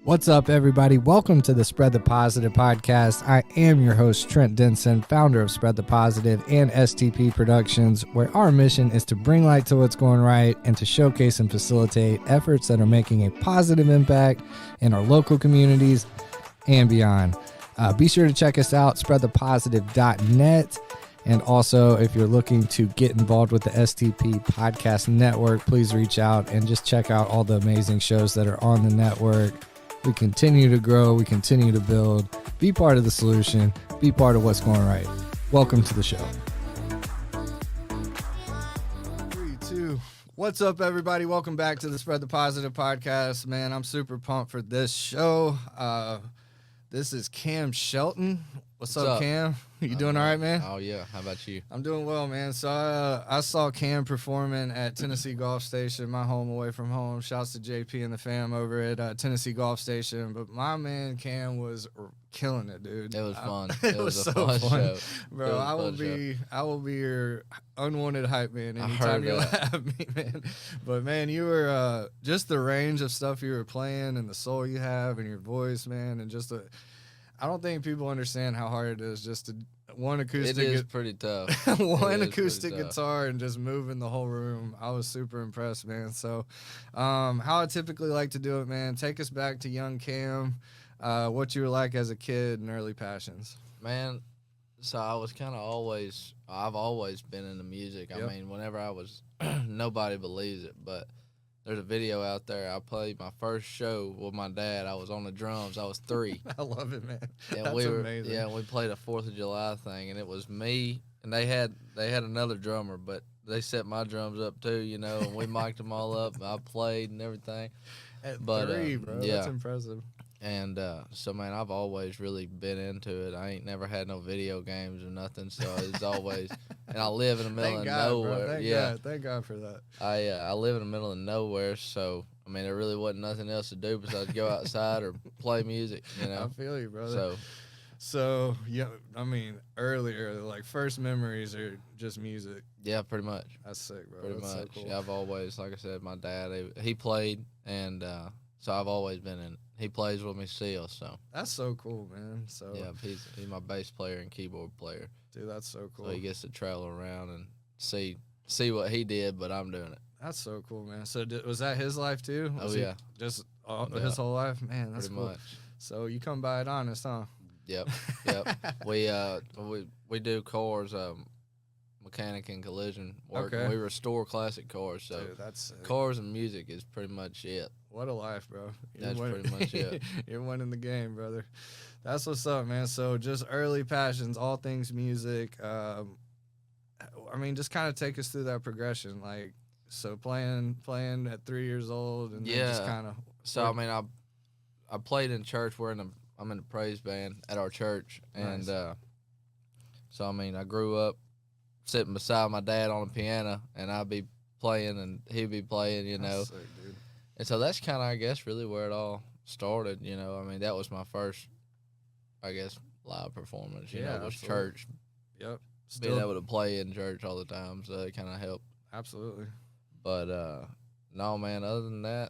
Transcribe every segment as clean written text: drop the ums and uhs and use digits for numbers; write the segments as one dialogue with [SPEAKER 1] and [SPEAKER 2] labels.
[SPEAKER 1] What's up, everybody? Welcome to the Spread the Positive podcast. I am your host, Trent Denson, founder of Spread the Positive and STP Productions, where our mission is to bring light to what's going right and to showcase and facilitate efforts that are making a positive impact in our local communities and beyond. Be sure to check us out, spreadthepositive.net. And also, if you're looking to get involved with the STP Podcast Network, please reach out and just check out all the amazing shows that are on the network. We continue to grow. We continue to build. Be part of the solution. Be part of what's going right. Welcome to the show. 3, 2. What's up, everybody? Welcome back to the Spread the Positive podcast. Man, I'm super pumped for this show. This is Cam Shelton. What's up, Cam? You doing all right, man?
[SPEAKER 2] Oh, yeah. How about you?
[SPEAKER 1] I'm doing well, man. So I saw Cam performing at Tennessee Golf Station, my home away from home. Shouts to JP and the fam over at Tennessee Golf Station. But my man Cam was killing it, dude.
[SPEAKER 2] It was fun.
[SPEAKER 1] It was so fun,
[SPEAKER 2] show.
[SPEAKER 1] Bro. I will be your unwanted hype man anytime you have me, man. But man, you were just the range of stuff you were playing and the soul you have and your voice, man, and just I don't think people understand how hard it is just to one acoustic.
[SPEAKER 2] It is pretty tough.
[SPEAKER 1] One acoustic guitar and just moving the whole room. I was super impressed, man. So, how I typically like to do it, man. Take us back to young Cam. What you were like as a kid and early passions.
[SPEAKER 2] Man, so I was kind of I've always been into music. Yep. I mean, whenever I was, nobody believes it, but there's a video out there. I played my first show with my dad. I was on the drums. I was 3.
[SPEAKER 1] I love it, man.
[SPEAKER 2] And
[SPEAKER 1] That's amazing.
[SPEAKER 2] Yeah, we played a 4th of July thing, and it was me, and they had another drummer, but they set my drums up too, you know, and we mic'd them all up. And I played and everything.
[SPEAKER 1] At 3, bro. Yeah. That's impressive.
[SPEAKER 2] And so, man, I've always really been into it. I ain't never had no video games or nothing, so it's always – and I live in the middle of nowhere.
[SPEAKER 1] Bro. Thank God for that.
[SPEAKER 2] I live in the middle of nowhere, so, I mean, there really wasn't nothing else to do besides go outside or play music, you know.
[SPEAKER 1] I feel you, brother. So yeah, I mean, earlier, like, first memories are just music.
[SPEAKER 2] Yeah, pretty much.
[SPEAKER 1] That's sick, bro.
[SPEAKER 2] Pretty
[SPEAKER 1] much.
[SPEAKER 2] So
[SPEAKER 1] cool.
[SPEAKER 2] Yeah, I've always, like I said, my dad, he played, and so I've always been in it. He plays with me still, so.
[SPEAKER 1] That's so cool, man. So
[SPEAKER 2] yeah, he's my bass player and keyboard player.
[SPEAKER 1] Dude, that's so cool.
[SPEAKER 2] So he gets to travel around and see what he did, but I'm doing it.
[SPEAKER 1] That's so cool, man. So was that his life too?
[SPEAKER 2] Yeah.
[SPEAKER 1] Just his whole life? Man, that's
[SPEAKER 2] pretty
[SPEAKER 1] cool.
[SPEAKER 2] Much.
[SPEAKER 1] So you come by it honest, huh?
[SPEAKER 2] Yep. We do cars, mechanic and collision work. Okay. We restore classic cars, so
[SPEAKER 1] dude, that's
[SPEAKER 2] cars and music is pretty much it.
[SPEAKER 1] What a life, bro.
[SPEAKER 2] That's pretty much it.
[SPEAKER 1] You're winning the game, brother. That's what's up, man. So just early passions, all things music. I mean, just kind of take us through that progression. Like, so playing at 3 years old, and then just kind of.
[SPEAKER 2] So I mean, I played in church. I'm in the praise band at our church, and nice. So I mean, I grew up sitting beside my dad on the piano, and I'd be playing, and he'd be playing, you know.
[SPEAKER 1] That's sick, dude.
[SPEAKER 2] And so that's kind of, I guess, really where it all started, you know. I mean, that was my first, I guess, live performance, you know, was church.
[SPEAKER 1] Yep.
[SPEAKER 2] Being able to play in church all the time, so it kind of helped.
[SPEAKER 1] Absolutely.
[SPEAKER 2] But, no, man, other than that,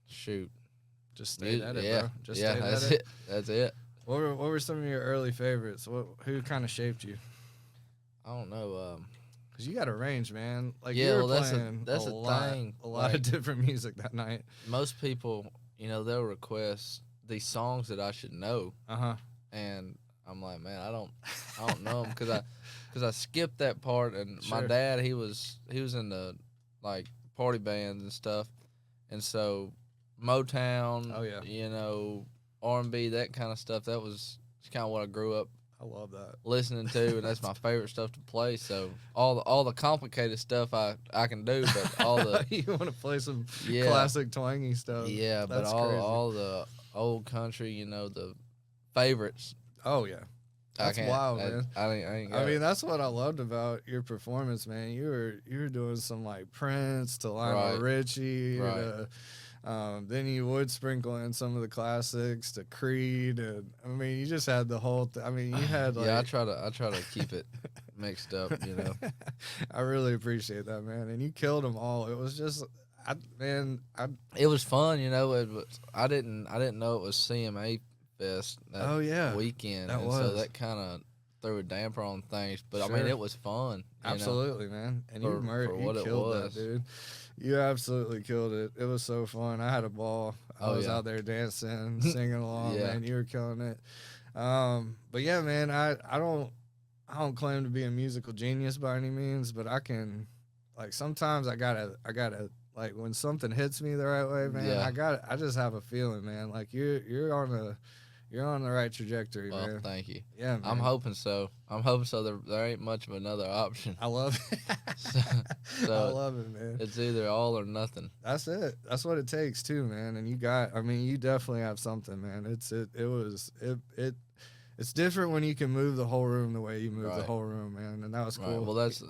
[SPEAKER 2] shoot.
[SPEAKER 1] Just stay at it, bro. Just stay at it.
[SPEAKER 2] That's it.
[SPEAKER 1] What were some of your early favorites? Who kind of shaped you?
[SPEAKER 2] I don't know.
[SPEAKER 1] Cause you got a range, man. Like,
[SPEAKER 2] yeah,
[SPEAKER 1] you were
[SPEAKER 2] that's
[SPEAKER 1] playing
[SPEAKER 2] a thing.
[SPEAKER 1] A lot of different music that night.
[SPEAKER 2] Most people, you know, they'll request these songs that I should know. And I'm like, man, I don't know them because I skipped that part. And my dad, he was in the like party bands and stuff, and so Motown, you know, R&B, that kind of stuff. That was kind of what I grew up.
[SPEAKER 1] I love that.
[SPEAKER 2] Listening to, and that's my favorite stuff to play. So all the complicated stuff I can do, but all the
[SPEAKER 1] you want to play some classic twangy stuff.
[SPEAKER 2] Yeah, that's but all the old country, you know, the favorites.
[SPEAKER 1] Oh yeah, that's wild, man.
[SPEAKER 2] I
[SPEAKER 1] mean, that's what I loved about your performance, man. You were doing some like Prince to Lionel Richie.
[SPEAKER 2] Right.
[SPEAKER 1] Then you would sprinkle in some of the classics to Creed, and I mean, you just had the whole. I mean, you had like.
[SPEAKER 2] Yeah, I try to keep it mixed up, you know.
[SPEAKER 1] I really appreciate that, man, and you killed them all. It was just,
[SPEAKER 2] It was fun, you know. It was, I didn't know it was CMA Fest that weekend, so that kind of threw a damper on things. But I mean, it was fun.
[SPEAKER 3] Absolutely, man. And you killed that, dude. You absolutely killed it. It was so fun. I had a ball. I was out there dancing, singing along, man. You were killing it. But yeah, man, I don't claim to be a musical genius by any means, but I can, like, sometimes I gotta like, when something hits me the right way, man. I just have a feeling, man. Like you're on the right trajectory, man.
[SPEAKER 2] Well, thank you.
[SPEAKER 3] Yeah, man.
[SPEAKER 2] I'm hoping so. There ain't much of another option.
[SPEAKER 3] I love it.
[SPEAKER 2] so
[SPEAKER 3] I love it, man.
[SPEAKER 2] It's either all or nothing.
[SPEAKER 3] That's it. That's what it takes too, man. And you definitely have something, man. It's different when you can move the whole room the way you move the whole room, man. And that was cool.
[SPEAKER 2] Well, that's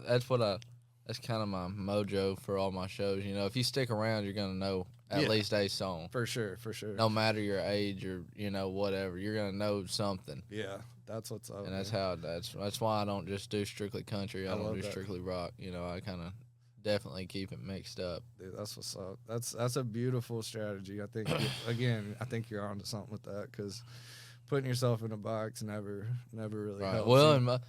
[SPEAKER 2] kind of my mojo for all my shows. You know, if you stick around, you're gonna know at least a song.
[SPEAKER 3] For sure.
[SPEAKER 2] No matter your age or, you know, whatever, you're gonna know something.
[SPEAKER 3] Yeah, that's what's up.
[SPEAKER 2] And that's why I don't just do strictly country. I don't do strictly rock. You know, I kind of definitely keep it mixed up.
[SPEAKER 3] Dude, that's what's up. That's a beautiful strategy. I think I think you're onto something with that, because putting yourself in a box never really helps.
[SPEAKER 2] Well,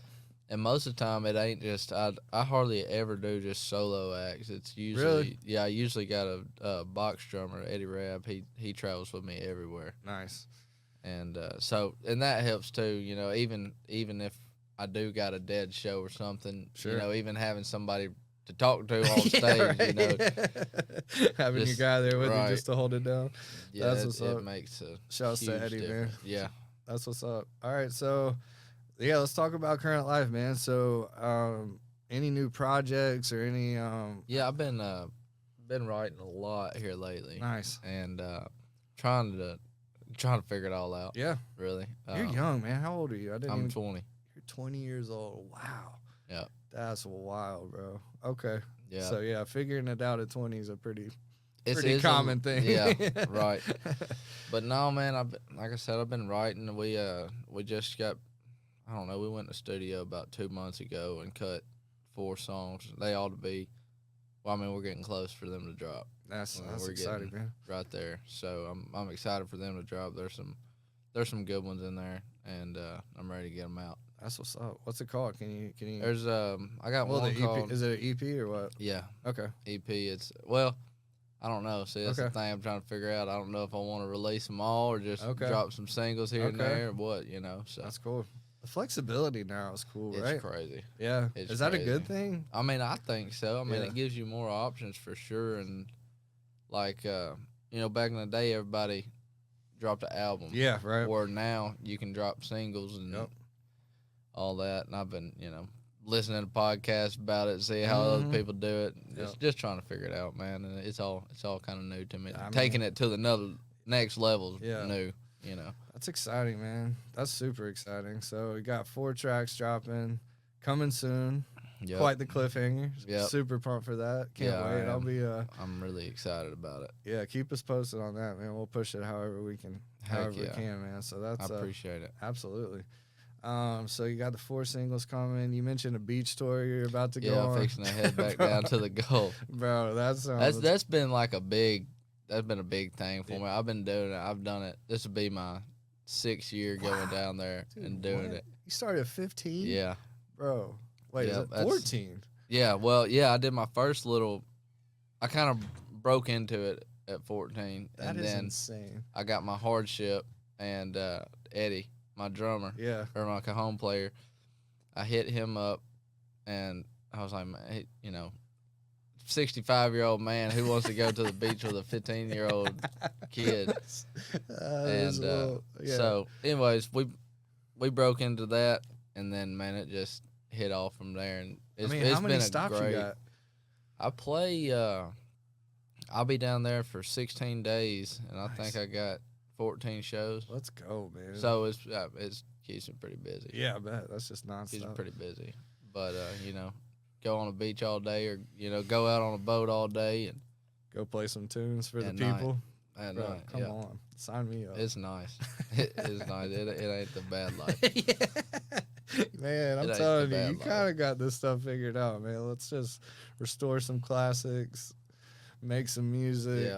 [SPEAKER 2] and most of the time, it ain't just I hardly ever do just solo acts. It's usually I usually got a box drummer, Eddie Rabb. He travels with me everywhere.
[SPEAKER 3] Nice.
[SPEAKER 2] And and that helps too. You know, even if I do got a dead show or something, you know, even having somebody to talk to on stage, you know,
[SPEAKER 3] having your guy there with you just to hold it down.
[SPEAKER 2] Yeah, that's what's up. It makes a
[SPEAKER 3] shouts to Eddie, man.
[SPEAKER 2] Yeah,
[SPEAKER 3] that's what's up. All right, so. Yeah, let's talk about current life, man. So, any new projects or any?
[SPEAKER 2] Yeah, I've been writing a lot here lately.
[SPEAKER 3] Nice.
[SPEAKER 2] And trying to figure it all out.
[SPEAKER 3] Yeah,
[SPEAKER 2] really.
[SPEAKER 3] You're young, man. How old are you?
[SPEAKER 2] I'm 20.
[SPEAKER 3] You're 20 years old. Wow.
[SPEAKER 2] Yeah.
[SPEAKER 3] That's wild, bro. Okay.
[SPEAKER 2] Yeah.
[SPEAKER 3] So yeah, figuring it out at 20 is a pretty
[SPEAKER 2] common
[SPEAKER 3] thing.
[SPEAKER 2] Yeah. Right. But no, man. Like I said, I've been writing. We just got. I don't know. We went to the studio about 2 months ago and cut 4 songs. They ought to be. Well, I mean, we're getting close for them to drop.
[SPEAKER 3] That's exciting, man.
[SPEAKER 2] Right there. So I'm excited for them to drop. There's some good ones in there, and I'm ready to get them out.
[SPEAKER 3] That's what's up. What's it called? Can you?
[SPEAKER 2] There's I got one called.
[SPEAKER 3] Is it an EP or what?
[SPEAKER 2] Yeah.
[SPEAKER 3] Okay.
[SPEAKER 2] EP. I don't know. See, that's the thing I'm trying to figure out. I don't know if I want to release them all or just drop some singles here and there or what. You know. So
[SPEAKER 3] that's cool. The flexibility now is cool, right?
[SPEAKER 2] It's crazy.
[SPEAKER 3] Yeah. Is that a good thing?
[SPEAKER 2] I mean, I think so. I mean, it gives you more options for sure. And, like, you know, back in the day, everybody dropped an album.
[SPEAKER 3] Yeah, right.
[SPEAKER 2] Where now you can drop singles and all that. And I've been, you know, listening to podcasts about it, see how other people do it. Just trying to figure it out, man. And it's all kind of new to me. Taking it to the next level is new. You know,
[SPEAKER 3] that's exciting, man. That's super exciting. So we got 4 tracks dropping, coming soon. Quite the cliffhanger. Super pumped for that. Can't wait.
[SPEAKER 2] I'm really excited about it.
[SPEAKER 3] Yeah, keep us posted on that, man. We'll push it however we can, man. So that's
[SPEAKER 2] I appreciate it.
[SPEAKER 3] Absolutely. So you got the 4 singles coming. You mentioned a beach tour you're about to go on.
[SPEAKER 2] Yeah, fixing to head back down to the Gulf.
[SPEAKER 3] Bro,
[SPEAKER 2] that's been like a big thing for me. I've been doing it. I've done it. This will be my 6th year going down there and doing it.
[SPEAKER 3] You started at 15?
[SPEAKER 2] Yeah.
[SPEAKER 3] Bro. Wait, is it 14?
[SPEAKER 2] Yeah, well, I did my first I kind of broke into it at 14.
[SPEAKER 3] That is insane.
[SPEAKER 2] I got my hardship, and Eddie, my drummer, or my cajon player, I hit him up, and I was like, man, you know, 65-year-old man who wants to go to the beach with a 15-year-old kid. So anyways, we broke into that, and then, man, it just hit off from there. And it's
[SPEAKER 3] how many
[SPEAKER 2] been
[SPEAKER 3] stops you got?
[SPEAKER 2] I play I'll be down there for 16 days, and I think I got 14 shows.
[SPEAKER 3] Let's go, man.
[SPEAKER 2] So it's keeps me pretty busy.
[SPEAKER 3] Yeah, I bet. That's just nonstop.
[SPEAKER 2] Keeps me pretty busy. But you know, go on a beach all day, or, you know, go out on a boat all day and
[SPEAKER 3] go play some tunes for the people.
[SPEAKER 2] At
[SPEAKER 3] Bro,
[SPEAKER 2] night,
[SPEAKER 3] come on, sign me up.
[SPEAKER 2] It's nice. It is nice. It ain't the bad life.
[SPEAKER 3] Man, I'm telling you, you kind of got this stuff figured out, man. Let's just restore some classics, make some music,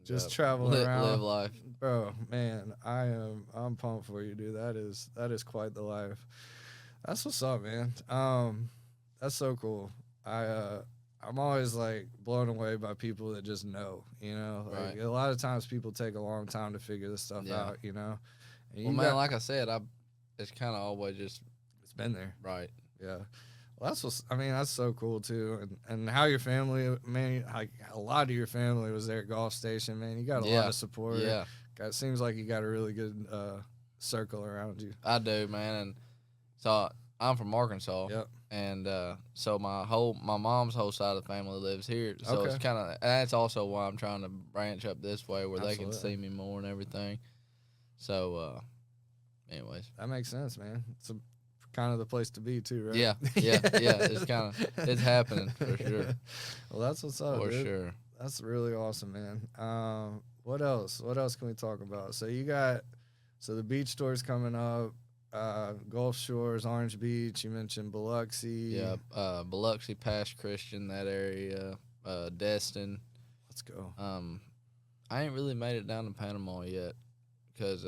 [SPEAKER 3] just travel around,
[SPEAKER 2] live life,
[SPEAKER 3] bro. Man, I'm pumped for you, dude. That is quite the life. That's what's up, man. That's so cool. I'm always like blown away by people that just know, you know. Like a lot of times people take a long time to figure this stuff out, you know. And
[SPEAKER 2] well, man, like I said, it's kind of always just
[SPEAKER 3] it's been there,
[SPEAKER 2] right?
[SPEAKER 3] Yeah. Well, that's so cool too, and how your family, man, like a lot of your family was there at Golf Station, man. You got a lot of support. Yeah, it seems like you got a really good circle around you.
[SPEAKER 2] I do, man, and so I'm from Arkansas.
[SPEAKER 3] Yep.
[SPEAKER 2] And so my mom's whole side of the family lives here, so it's kind of that's also why I'm trying to branch up this way where they can see me more and everything. So, anyways,
[SPEAKER 3] that makes sense, man. It's kind of the place to be too, right?
[SPEAKER 2] Yeah. It's happening for sure.
[SPEAKER 3] Well, that's what's up,
[SPEAKER 2] for
[SPEAKER 3] dude.
[SPEAKER 2] sure.
[SPEAKER 3] That's really awesome, man. What else? What else can we talk about? So the beach tour's coming up. Gulf Shores, Orange Beach. You mentioned Biloxi.
[SPEAKER 2] Yeah, Biloxi, Pass Christian, that area. Destin.
[SPEAKER 3] Let's go.
[SPEAKER 2] I ain't really made it down to Panama yet because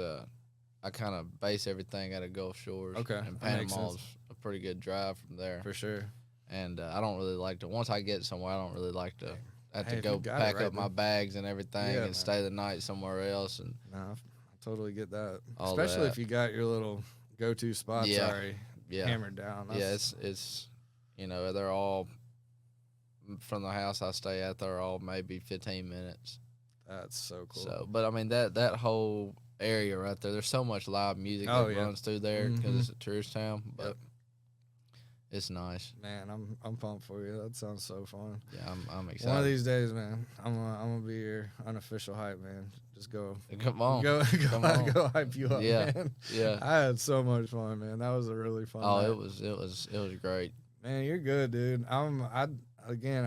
[SPEAKER 2] I kind of base everything out of Gulf Shores.
[SPEAKER 3] Okay,
[SPEAKER 2] and Panama's a pretty good drive from there
[SPEAKER 3] for sure.
[SPEAKER 2] And I don't really like to. Once I get somewhere, I don't really like to have to go pack up my bags and everything and stay the night somewhere else. And
[SPEAKER 3] I totally get that, especially if you got your little go-to spots already hammered down.
[SPEAKER 2] It's you know, they're all from the house I stay at. They're all maybe 15 minutes.
[SPEAKER 3] That's so cool.
[SPEAKER 2] So, but I mean that whole area right there. There's so much live music that runs through there because it's a tourist town. But it's nice.
[SPEAKER 3] Man, I'm pumped for you. That sounds so fun.
[SPEAKER 2] Yeah, I'm excited.
[SPEAKER 3] One of these days, man, I'm gonna be your unofficial hype man. Just go.
[SPEAKER 2] Come on.
[SPEAKER 3] Go hype you up, man.
[SPEAKER 2] Yeah.
[SPEAKER 3] I had so much fun, man. That was a really fun night.
[SPEAKER 2] It was great.
[SPEAKER 3] Man, you're good, dude. I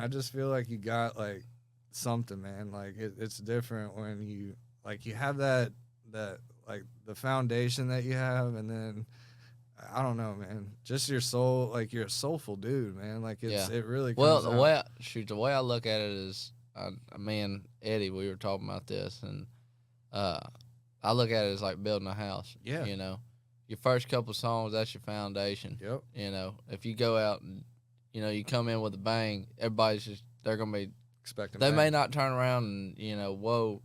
[SPEAKER 3] just feel like you got like something, man. Like it's different when you have that like the foundation that you have, and then I don't know, man. Just your soul, like you're a soulful dude, man. Like it really comes
[SPEAKER 2] the way I look at it is, me and Eddie, we were talking about this, and I look at it as like building a house.
[SPEAKER 3] Yeah,
[SPEAKER 2] you know, your first couple songs, that's your foundation.
[SPEAKER 3] Yep.
[SPEAKER 2] You know, if you go out and you come in with a bang, they're gonna be
[SPEAKER 3] expecting.
[SPEAKER 2] They may not turn around and whoa,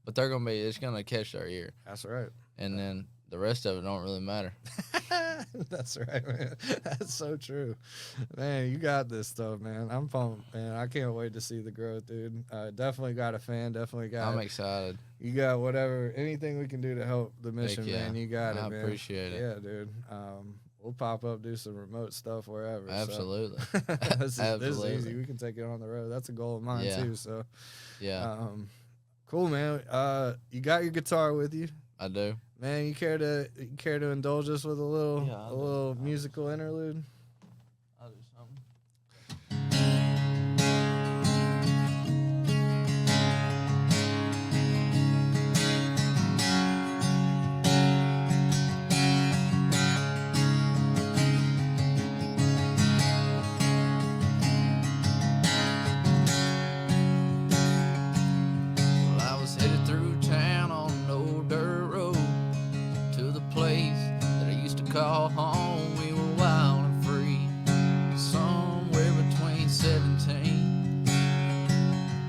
[SPEAKER 2] but it's gonna catch their ear.
[SPEAKER 3] That's right.
[SPEAKER 2] And then the rest of it don't really matter.
[SPEAKER 3] That's right, man. That's so true. Man, you got this stuff, man. I'm pumped, man. I can't wait to see the growth, dude. Definitely got a fan. Definitely got
[SPEAKER 2] I'm excited.
[SPEAKER 3] You got anything we can do to help the mission, man. You got it, man.
[SPEAKER 2] I appreciate it.
[SPEAKER 3] Yeah, dude. We'll pop up, do some remote stuff wherever.
[SPEAKER 2] Absolutely.
[SPEAKER 3] So. This is easy. We can take it on the road. That's a goal of mine, too. So,
[SPEAKER 2] yeah.
[SPEAKER 3] Cool, man. You got your guitar with you?
[SPEAKER 2] I do.
[SPEAKER 3] Man, you care to indulge us with a little musical interlude?
[SPEAKER 2] I'll do something. Well, I was headed through town on an old dirt road to the place that I used to call home. We were wild and free, somewhere between 17.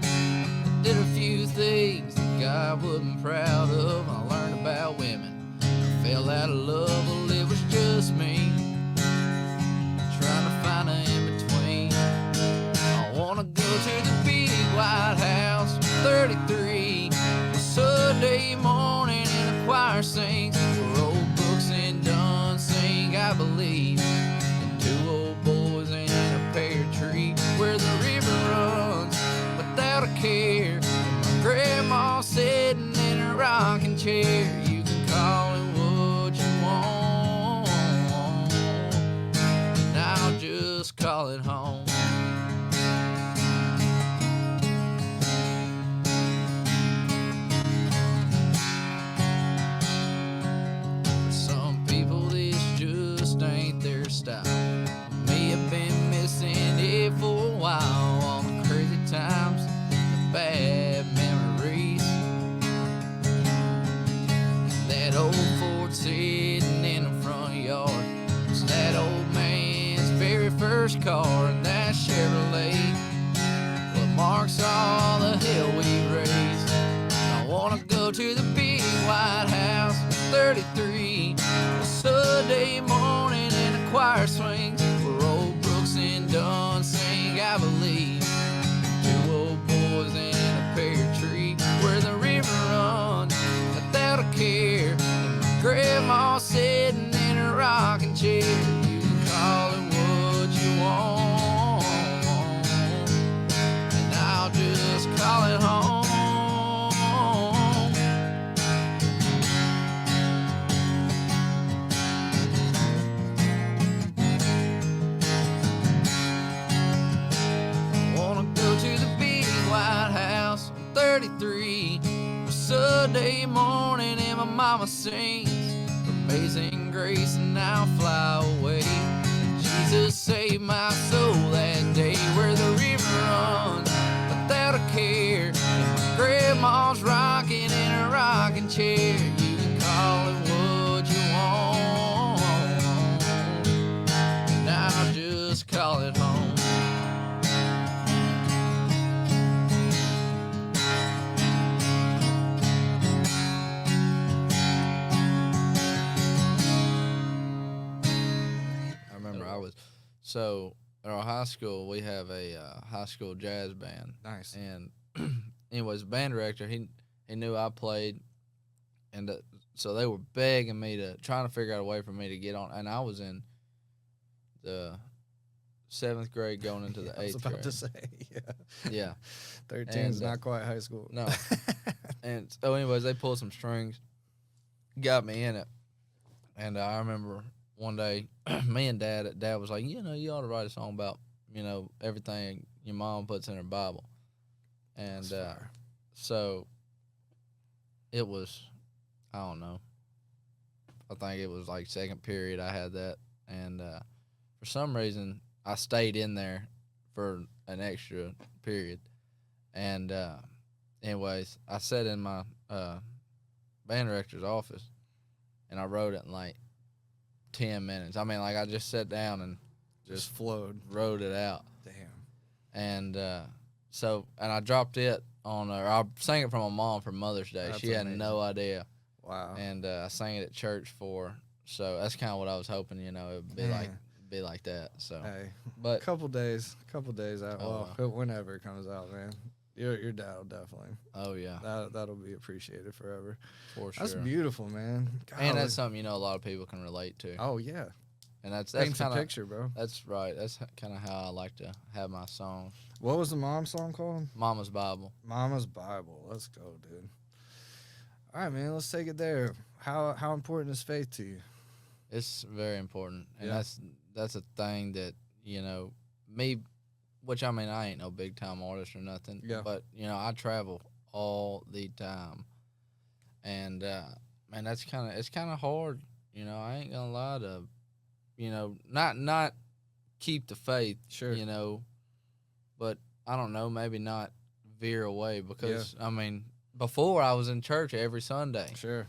[SPEAKER 2] I did a few things that God wasn't proud of. I learned about women. I fell out of love, well, it was just me trying to find an in-between. I wanna go to the big White House, 33, Sunday morning, and the choir sings. Where old Brooks and Dunn sing, I believe, and two old boys and a pear tree, where the river runs without a care, and my grandma sitting in her chair. You can call it what you want, and I'll just call it home. I wanna go to the big White House on 33 for Sunday morning, and my mama sings Amazing Grace, and I'll fly away. Jesus saved my soul that day, where the river runs without a care, and my grandma's rocking in a rocking chair. You can call it what you want, and I'll just call it home. So at our high school, we have a high school jazz band.
[SPEAKER 3] Nice.
[SPEAKER 2] And anyways, the band director, he knew I played, and so they were begging me trying to figure out a way for me to get on. And I was in the 7th grade going into the 8th grade. I was about
[SPEAKER 3] to say, yeah.
[SPEAKER 2] Yeah.
[SPEAKER 3] 13 is not quite high school.
[SPEAKER 2] No. And so anyways, they pulled some strings, got me in it. And I remember one day, me and Dad was like, you ought to write a song about, everything your mom puts in her Bible. And so it was, I don't know, I think it was like second period I had that. And for some reason, I stayed in there for an extra period. And anyways, I sat in my band director's office, and I wrote it in like 10 minutes. I mean, like, I just sat down and just
[SPEAKER 3] flowed,
[SPEAKER 2] wrote it out.
[SPEAKER 3] Damn.
[SPEAKER 2] And and I dropped it on her. I sang it for my mom for Mother's Day.
[SPEAKER 3] That's
[SPEAKER 2] she had
[SPEAKER 3] amazing.
[SPEAKER 2] No idea.
[SPEAKER 3] Wow.
[SPEAKER 2] And I sang it at church for her. So that's kind of what I was hoping, it would be like that. So,
[SPEAKER 3] hey,
[SPEAKER 2] but
[SPEAKER 3] a couple days out. Whenever it comes out, man. Your dad will definitely.
[SPEAKER 2] Oh yeah.
[SPEAKER 3] That'll be appreciated forever.
[SPEAKER 2] For sure.
[SPEAKER 3] That's beautiful, man. Golly.
[SPEAKER 2] And that's something a lot of people can relate to.
[SPEAKER 3] Oh yeah.
[SPEAKER 2] And that's
[SPEAKER 3] paints
[SPEAKER 2] kind
[SPEAKER 3] a picture, bro.
[SPEAKER 2] That's right. That's kind of how I like to have my songs.
[SPEAKER 3] What was the mom song called?
[SPEAKER 2] Mama's Bible.
[SPEAKER 3] Mama's Bible. Let's go, dude. All right, man. Let's take it there. How important is faith to you?
[SPEAKER 2] It's very important, and that's a thing that me. Which, I mean, I ain't no big-time artist or nothing.
[SPEAKER 3] Yeah. But,
[SPEAKER 2] I travel all the time. And, man, it's kind of hard. I ain't going to lie to, not keep the faith.
[SPEAKER 3] Sure.
[SPEAKER 2] But, I don't know, maybe not veer away. Because, I mean, before I was in church every Sunday.
[SPEAKER 3] Sure.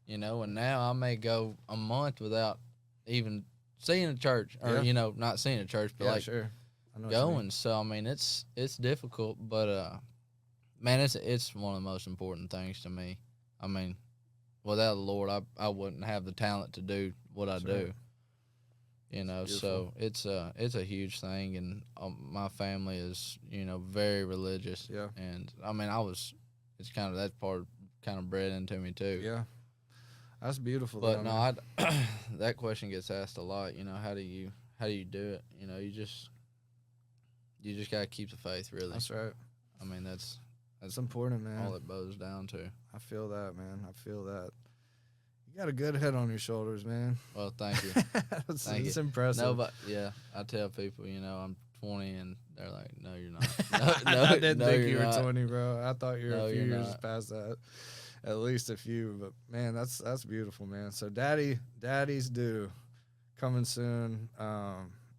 [SPEAKER 2] And now I may go a month without even seeing a church. Or, not seeing a church, but,
[SPEAKER 3] sure.
[SPEAKER 2] Going. So I mean, it's difficult, but man, it's one of the most important things to me. I mean, without the Lord, I wouldn't have the talent to do what I do. So it's a huge thing, and my family is very religious.
[SPEAKER 3] Yeah.
[SPEAKER 2] And I mean, it's kind of that part kind of bred into me too.
[SPEAKER 3] Yeah. That's beautiful.
[SPEAKER 2] But no, that question gets asked a lot. How do you do it? You just gotta keep the faith, really.
[SPEAKER 3] That's right.
[SPEAKER 2] I mean, that's
[SPEAKER 3] important, man.
[SPEAKER 2] All it boils down to.
[SPEAKER 3] I feel that, man. I feel that. You got a good head on your shoulders, man.
[SPEAKER 2] Well, thank you.
[SPEAKER 3] It's impressive.
[SPEAKER 2] No, but I tell people, I'm 20, and they're like, "No, you're not." No,
[SPEAKER 3] I didn't think you were
[SPEAKER 2] not.
[SPEAKER 3] 20, bro. I thought you were a few years
[SPEAKER 2] not.
[SPEAKER 3] past that. At least a few, but man, that's beautiful, man. So, Daddy's Due, coming soon.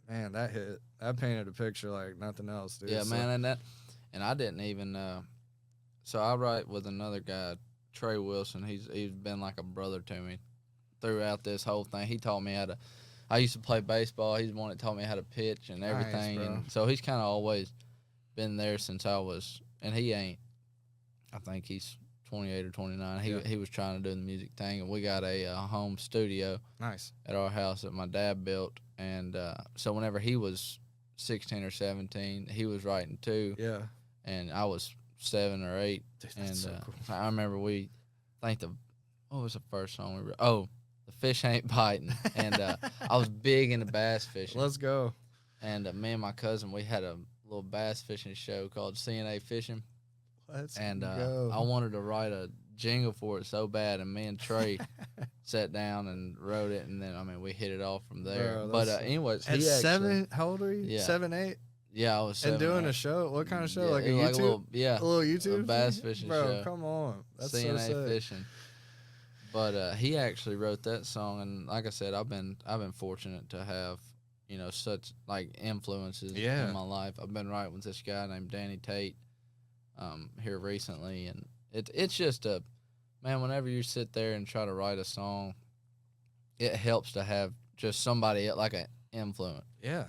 [SPEAKER 3] Man, that painted a picture like nothing else, dude.
[SPEAKER 2] Yeah, man, and I didn't even. So I write with another guy, Trey Wilson. He's been like a brother to me throughout this whole thing. He taught me how to. I used to play baseball. He's the one that taught me how to pitch and everything.
[SPEAKER 3] Nice,
[SPEAKER 2] and so he's kind of always been there since I was. And he ain't. I think he's 28 or 29. He was trying to do the music thing, and we got a home studio.
[SPEAKER 3] Nice. At
[SPEAKER 2] our house that my dad built, and so whenever he was 16 or 17, he was writing too.
[SPEAKER 3] Yeah.
[SPEAKER 2] And I was 7 or 8, and
[SPEAKER 3] so cool.
[SPEAKER 2] I remember what was the first song we wrote? Oh, the fish ain't biting, and I was big into bass fishing.
[SPEAKER 3] Let's go.
[SPEAKER 2] And me and my cousin, we had a little bass fishing show called CNA Fishing.
[SPEAKER 3] Let's go.
[SPEAKER 2] I wanted to write a jingle for it so bad, and me and Trey sat down and wrote it, and then we hit it off from there. Bro, but anyways,
[SPEAKER 3] at 7, how old are you? Yeah. 7, 8.
[SPEAKER 2] Yeah, I was 7.
[SPEAKER 3] And doing a show. What kind of show?
[SPEAKER 2] Yeah,
[SPEAKER 3] like a YouTube?
[SPEAKER 2] A
[SPEAKER 3] little YouTube.
[SPEAKER 2] A bass fishing
[SPEAKER 3] Bro,
[SPEAKER 2] show.
[SPEAKER 3] Come on, that's
[SPEAKER 2] CNA
[SPEAKER 3] so sick.
[SPEAKER 2] Fishing. But he actually wrote that song, and like I said, I've been fortunate to have such like influences in my life. I've been writing with this guy named Danny Tate here recently, and it's just whenever you sit there and try to write a song, it helps to have just somebody like an influence.
[SPEAKER 3] Yeah.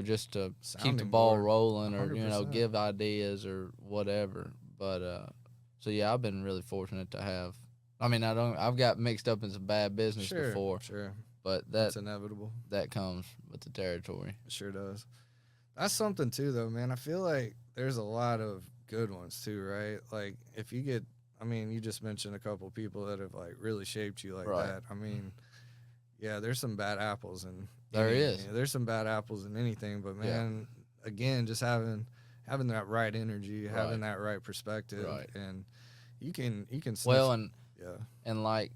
[SPEAKER 2] Just to
[SPEAKER 3] Sounding
[SPEAKER 2] keep the ball
[SPEAKER 3] board.
[SPEAKER 2] rolling, or
[SPEAKER 3] 100%.
[SPEAKER 2] give ideas or whatever. But so yeah, I've been really fortunate to have. I've got mixed up in some bad business before.
[SPEAKER 3] Sure.
[SPEAKER 2] But
[SPEAKER 3] that's inevitable.
[SPEAKER 2] That comes with the territory.
[SPEAKER 3] It sure does. That's something too, though, man. I feel like there's a lot of good ones too, right? Like if you get, you just mentioned a couple people that have like really shaped you like that. Yeah, there's some bad apples and there's some bad apples in anything, but man, again, just having that right energy, having that right perspective, and you can sniff,
[SPEAKER 2] and like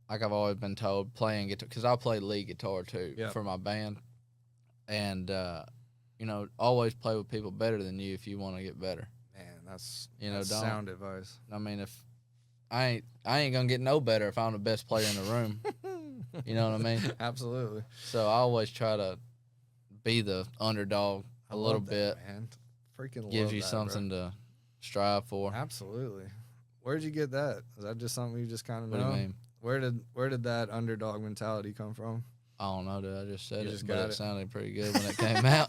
[SPEAKER 2] I've always been told, playing guitar, because I play lead guitar too for my band, and always play with people better than you if you want to get better.
[SPEAKER 3] Man, that's
[SPEAKER 2] sound
[SPEAKER 3] advice.
[SPEAKER 2] If I ain't gonna get no better if I'm the best player in the room. You know what I mean?
[SPEAKER 3] Absolutely.
[SPEAKER 2] So I always try to be the underdog a little bit.
[SPEAKER 3] Man. Freaking
[SPEAKER 2] gives you something to strive for.
[SPEAKER 3] Absolutely. Where'd you get that? Is that just something you just kind of know?
[SPEAKER 2] What do you mean?
[SPEAKER 3] Where did that underdog mentality come from?
[SPEAKER 2] I don't know, dude. I just said it, but it sounded pretty good when it came out.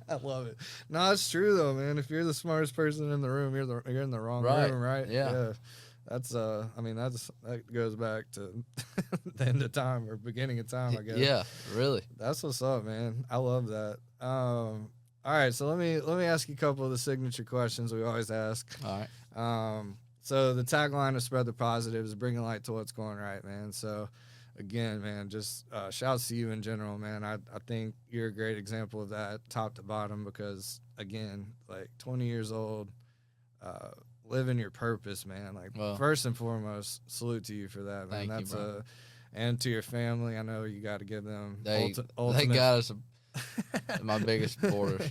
[SPEAKER 3] I love it. No, it's true though, man. If you're the smartest person in the room, you're in the wrong room, right?
[SPEAKER 2] Yeah.
[SPEAKER 3] That's that goes back to the end of time or beginning of time, I guess.
[SPEAKER 2] Yeah, really.
[SPEAKER 3] That's what's up, man. I love that. All right, so let me ask you a couple of the signature questions we always ask.
[SPEAKER 2] All right.
[SPEAKER 3] So the tagline of Spread the Positive is bringing light to what's going right, man. So again, man, just shouts to you in general, man. I think you're a great example of that, top to bottom, because again, like 20 years old, living your purpose, man. Like first and foremost, salute to you for that, man.
[SPEAKER 2] Thank you, bro.
[SPEAKER 3] And to your family, I know you got to give them
[SPEAKER 2] they got us my biggest supporters.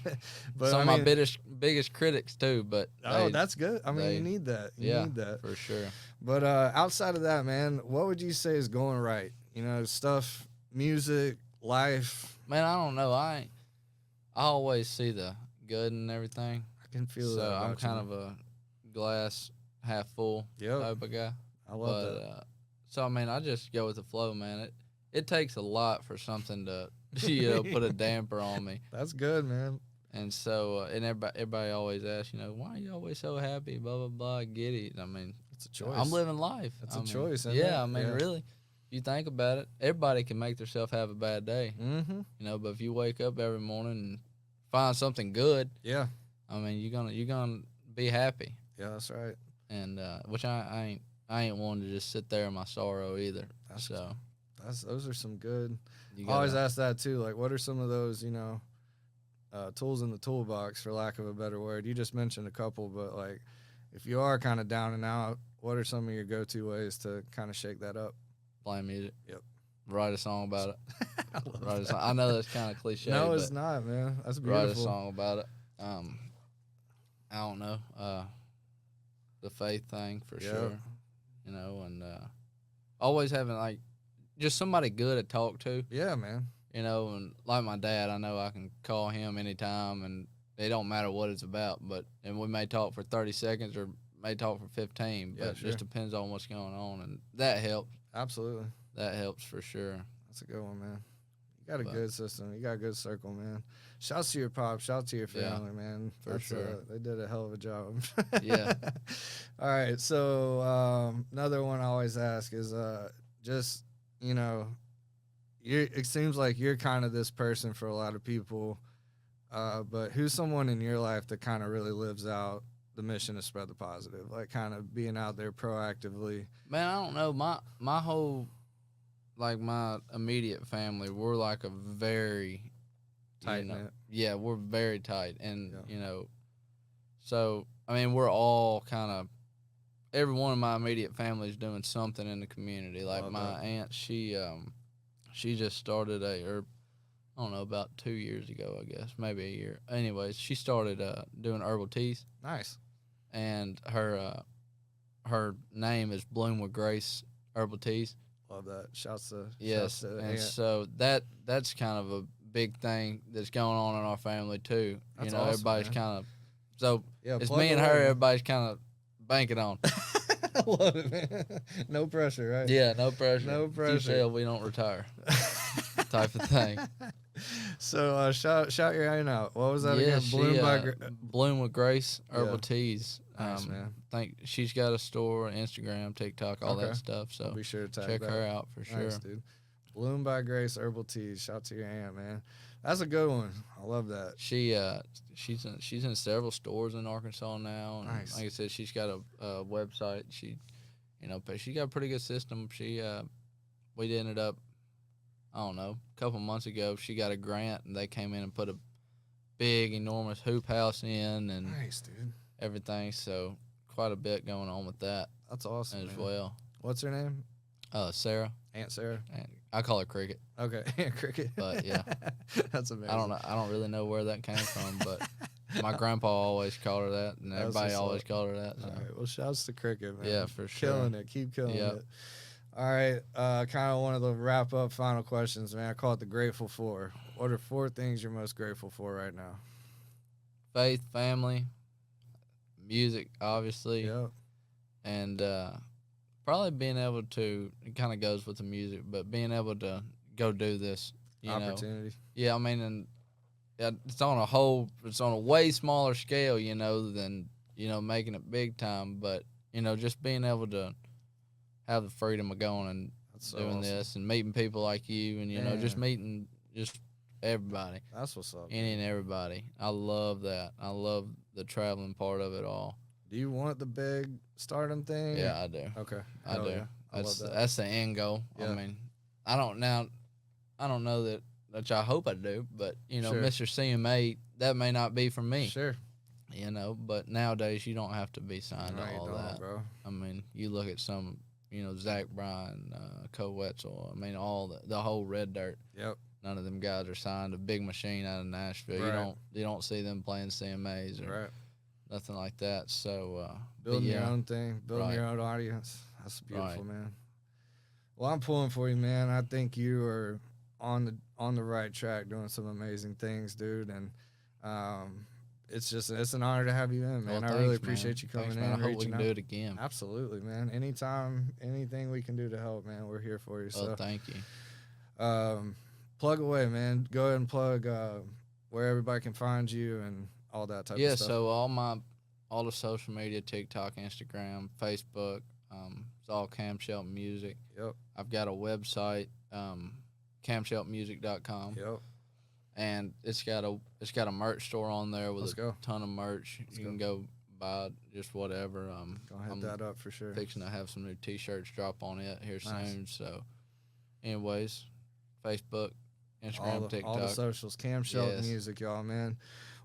[SPEAKER 2] But some of my biggest critics too. But
[SPEAKER 3] that's good. You need that. You need that
[SPEAKER 2] for sure.
[SPEAKER 3] But outside of that, man, what would you say is going right? Stuff, music, life.
[SPEAKER 2] Man, I don't know. I always see the good in everything.
[SPEAKER 3] I can feel that.
[SPEAKER 2] So I'm kind of a glass half full type of guy.
[SPEAKER 3] I love that.
[SPEAKER 2] So I just go with the flow, man. It takes a lot for something to put a damper on me.
[SPEAKER 3] That's good, man.
[SPEAKER 2] And so and everybody always asks, why are you always so happy? Blah blah blah. Get it.
[SPEAKER 3] It's a choice.
[SPEAKER 2] I'm living life.
[SPEAKER 3] It's a choice.
[SPEAKER 2] Really, if you think about it, everybody can make themselves have a bad day.
[SPEAKER 3] Mm-hmm.
[SPEAKER 2] But if you wake up every morning and find something good,
[SPEAKER 3] you're
[SPEAKER 2] gonna be happy.
[SPEAKER 3] Yeah, that's right.
[SPEAKER 2] And which I ain't one to just sit there in my sorrow either.
[SPEAKER 3] Those are some good. I always ask that too. Like, what are some of those tools in the toolbox, for lack of a better word? You just mentioned a couple, but like, if you are kind of down and out, what are some of your go-to ways to kind of shake that up?
[SPEAKER 2] Playing music.
[SPEAKER 3] Yep.
[SPEAKER 2] Write a song about it. I know that's kind of cliche.
[SPEAKER 3] No, it's not, man. That's beautiful.
[SPEAKER 2] Write a song about it. I don't know. The faith thing for sure. And always having like just somebody good to talk to.
[SPEAKER 3] Yeah, man.
[SPEAKER 2] And like my dad, I know I can call him anytime, and it don't matter what it's about. And we may talk for 30 seconds or may talk for 15, but it just depends on what's going on, and that helps.
[SPEAKER 3] Absolutely.
[SPEAKER 2] That helps for sure.
[SPEAKER 3] That's a good one, man. You got a good system. You got a good circle, man. Shouts to your pop. Shouts to your family, man.
[SPEAKER 2] For sure.
[SPEAKER 3] They did a hell of a job.
[SPEAKER 2] Yeah.
[SPEAKER 3] All right. So another one I always ask is just, it seems like you're kind of this person for a lot of people, but who's someone in your life that kind of really lives out the mission to spread the positive, like kind of being out there proactively?
[SPEAKER 2] Man, I don't know. My whole like my immediate family, we're like a very
[SPEAKER 3] tight knit.
[SPEAKER 2] Yeah, we're very tight, and you know, so I mean, we're all kind of, every one of my immediate family is doing something in the community. Like my aunt, she just started I don't know, about 2 years ago, I guess, maybe a year. Anyways, she started doing herbal teas.
[SPEAKER 3] Nice.
[SPEAKER 2] And her name is Bloom with Grace Herbal Teas.
[SPEAKER 3] Love that. Shouts to
[SPEAKER 2] and
[SPEAKER 3] aunt.
[SPEAKER 2] So that's kind of a big thing that's going on in our family too.
[SPEAKER 3] That's
[SPEAKER 2] you know,
[SPEAKER 3] awesome,
[SPEAKER 2] everybody's kind of, so it's
[SPEAKER 3] plug
[SPEAKER 2] me and
[SPEAKER 3] away,
[SPEAKER 2] her.
[SPEAKER 3] man.
[SPEAKER 2] Everybody's kind of banking on.
[SPEAKER 3] I love it, man. No pressure, right?
[SPEAKER 2] Yeah, no pressure.
[SPEAKER 3] No pressure.
[SPEAKER 2] If you fail, we don't retire. Type of thing.
[SPEAKER 3] So shout your aunt out. What was that again?
[SPEAKER 2] Bloom with Grace Herbal Teas.
[SPEAKER 3] Nice, man.
[SPEAKER 2] I think she's got a store, Instagram, TikTok, all that stuff. So
[SPEAKER 3] be sure to
[SPEAKER 2] check her out for sure.
[SPEAKER 3] Nice, dude. Bloom by Grace Herbal Teas. Shout to your aunt, man. That's a good one. I love that.
[SPEAKER 2] She's in several stores in Arkansas now. And
[SPEAKER 3] nice.
[SPEAKER 2] Like I said, she's got a website. She got a pretty good system. We ended up, I don't know, a couple months ago, she got a grant and they came in and put a big, enormous hoop house in and
[SPEAKER 3] nice, dude.
[SPEAKER 2] Everything. So quite a bit going on with that.
[SPEAKER 3] That's awesome
[SPEAKER 2] as well.
[SPEAKER 3] What's her name?
[SPEAKER 2] Sarah.
[SPEAKER 3] Aunt Sarah.
[SPEAKER 2] I call her Cricket.
[SPEAKER 3] Okay, Aunt Cricket.
[SPEAKER 2] But yeah,
[SPEAKER 3] that's amazing.
[SPEAKER 2] I don't really know where that came from, but my grandpa always called her that, and everybody always called her that. So.
[SPEAKER 3] All right. Well, shouts to Cricket, man.
[SPEAKER 2] Yeah, for sure.
[SPEAKER 3] Killing it. Keep killing it. All right. Kind of one of the wrap up final questions, man. I call it the Grateful Four. What are 4 things you're most grateful for right now?
[SPEAKER 2] Faith, family, music, obviously.
[SPEAKER 3] Yep.
[SPEAKER 2] And probably being able to, it kind of goes with the music, but being able to go do this, you
[SPEAKER 3] opportunity.
[SPEAKER 2] know. Yeah, I mean, and it's on a way smaller scale, you know, than, you know, making it big time. But, you know, just being able to have the freedom of going and doing this and meeting people like you and, you know, just meeting just everybody.
[SPEAKER 3] That's what's up.
[SPEAKER 2] Any and everybody. I love that. I love the traveling part of it all.
[SPEAKER 3] Do you want the big stardom thing?
[SPEAKER 2] Yeah, I do.
[SPEAKER 3] Okay.
[SPEAKER 2] I do.
[SPEAKER 3] Yeah.
[SPEAKER 2] That's the end goal. Yeah. I mean, I don't know that, which I hope I do, but, you know, Mr. CMA, that may not be for me.
[SPEAKER 3] Sure.
[SPEAKER 2] You know, but nowadays you don't have to be signed to all that.
[SPEAKER 3] Bro.
[SPEAKER 2] I mean, you look at some, you know, Zach Bryan, Co Wetzel, I mean, all the whole Red Dirt.
[SPEAKER 3] Yep.
[SPEAKER 2] None of them guys are signed to Big Machine out of Nashville.
[SPEAKER 3] Right.
[SPEAKER 2] You don't see them playing CMAs or nothing like that. So
[SPEAKER 3] building your own thing, building your own audience. That's beautiful, man. Well, I'm pulling for you, man. I think you are on the right track, doing some amazing things, dude. And it's an honor to have you in, man.
[SPEAKER 2] Well,
[SPEAKER 3] I really appreciate you coming in.
[SPEAKER 2] I hope we can do it again.
[SPEAKER 3] Absolutely, man. Anytime, anything we can do to help, man, we're here for you. So
[SPEAKER 2] thank you.
[SPEAKER 3] Plug away, man. Go ahead and plug where everybody can find you and all that type of stuff.
[SPEAKER 2] So all the social media, TikTok, Instagram, Facebook, it's all Cam Shelton Music.
[SPEAKER 3] Yep.
[SPEAKER 2] I've got a website, camsheltonmusic.com.
[SPEAKER 3] Yep.
[SPEAKER 2] And it's got a merch store on there with a ton of merch. You can go buy just whatever.
[SPEAKER 3] Gonna hit that up for sure.
[SPEAKER 2] Fixing to have some new T-shirts drop on it here soon. So, anyways, Facebook, Instagram, TikTok,
[SPEAKER 3] all the socials. Cam Shelton Music, y'all, man.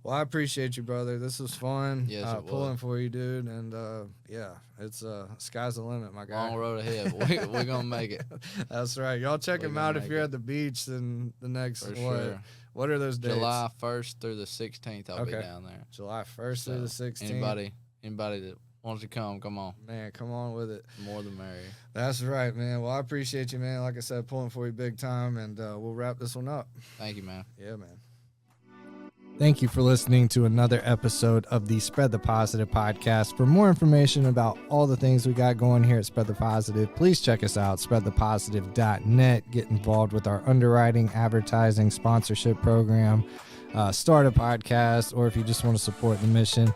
[SPEAKER 3] Well, I appreciate you, brother. This was fun.
[SPEAKER 2] Yes, it was.
[SPEAKER 3] Pulling for you, dude. And it's sky's the limit, my guy.
[SPEAKER 2] Long road ahead. We're gonna make it.
[SPEAKER 3] That's right. Y'all check him out if you're at the beach. Then the next What are those dates?
[SPEAKER 2] July 1st through the 16th. I'll be down there.
[SPEAKER 3] July 1st through the 16th.
[SPEAKER 2] Anybody that wants to come on.
[SPEAKER 3] Man, come on with it.
[SPEAKER 2] More the merrier.
[SPEAKER 3] That's right, man. Well, I appreciate you, man. Like I said, pulling for you big time, and we'll wrap this one up.
[SPEAKER 2] Thank you, man.
[SPEAKER 3] Yeah, man.
[SPEAKER 1] Thank you for listening to another episode of the Spread the Positive podcast. For more information about all the things we got going here at Spread the Positive, please check us out, spreadthepositive.net. Get involved with our underwriting, advertising, sponsorship program, start a podcast, or if you just want to support the mission,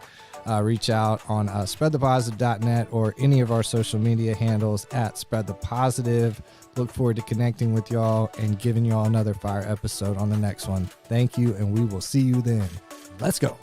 [SPEAKER 1] reach out on spreadthepositive.net or any of our social media handles at Spread the Positive. Look forward to connecting with y'all and giving y'all another fire episode on the next one. Thank you, and we will see you then. Let's go.